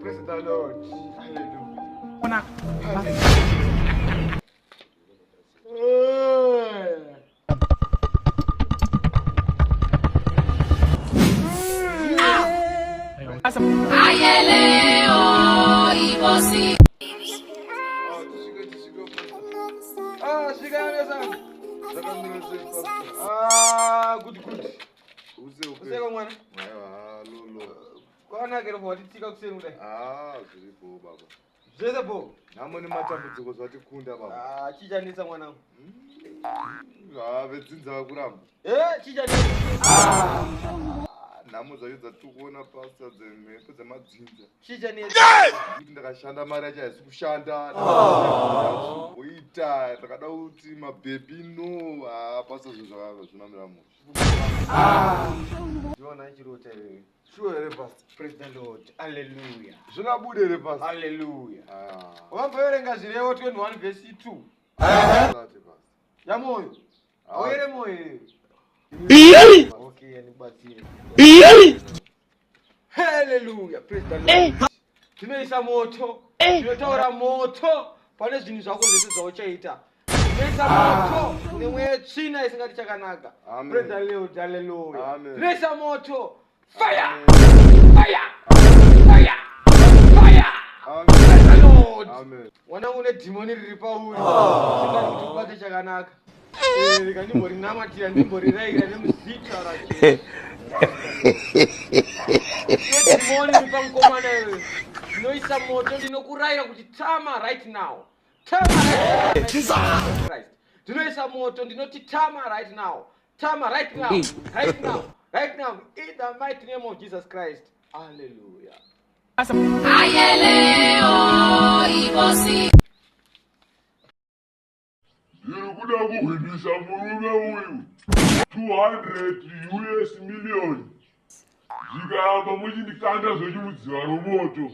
Praise the Lord. Good. Useko mwana? Kwana kero bodi tika kusenule. Zviripo baba. Zvese bo. Namoni matambudziko zvatikunda baba. Chichanisa mwana. Vedzinza kuramba. Chichanisa. Namo zvaidza tikuona pasta dzemhepo dzemadzinza. Chichanisa. Kuti ndakashanda mari yacho haisi kushanda. Uita ndakada kuti mabhebi no pasta zvinhu zvinamira musha. Ndiona chirota here. Sure, praise the Lord. Hallelujah. Zvinabude here pastor. Hallelujah. Wamboerenga zvirevo 21 verse 2. Yamoyo. Awere moyo. Okay, anibatie. Hallelujah. Praise the Lord. Tinoisa moto. Tinotaura moto. Pane zvinhu zvako zvese zvauchaita. Tinoisa moto. Une mweya tsvina isingati chakanaka. Praise the Lord. Hallelujah. Tinoisa moto. Fire! Fire! Fire! Fire! Praise the Lord. Amen. Wanangu une demoni riri pauri. Singati kuti ubate chakanaka. Rika ndimbori ndimborireira nemuzita racho. Demoni riri pamukomana iwe. Ndinoisa moto ndinokurayira kuti tama right now. Tama right now. Christ. Ndinoisa moto ndinoti tama right now. Tama right now. Right now. Right now, in the mighty name of Jesus Christ. Hallelujah. Ndikuda kuhwinisa murume uyu 200 US million. Zvikamba muchindikanda zvechimudziva romoto.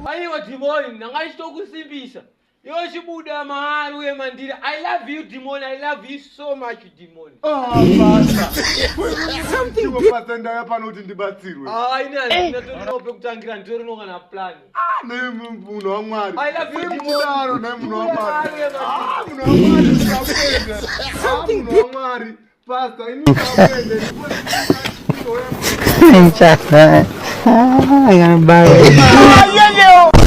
Aiwa demoni, ndanga chitokusimbisa. Yoshibuda mahari uye mandiri. I love you demon. I love you so much demon. Something pastor ndaya pano kuti ndibatsirwe. Ina ndinope kutangira ndiri nongana plan. Munhu waMwari. I love you demon. Munhu waMwari. Munhu waMwari. Munhu waMwari. Pastor ini kapende. I gotta buy it.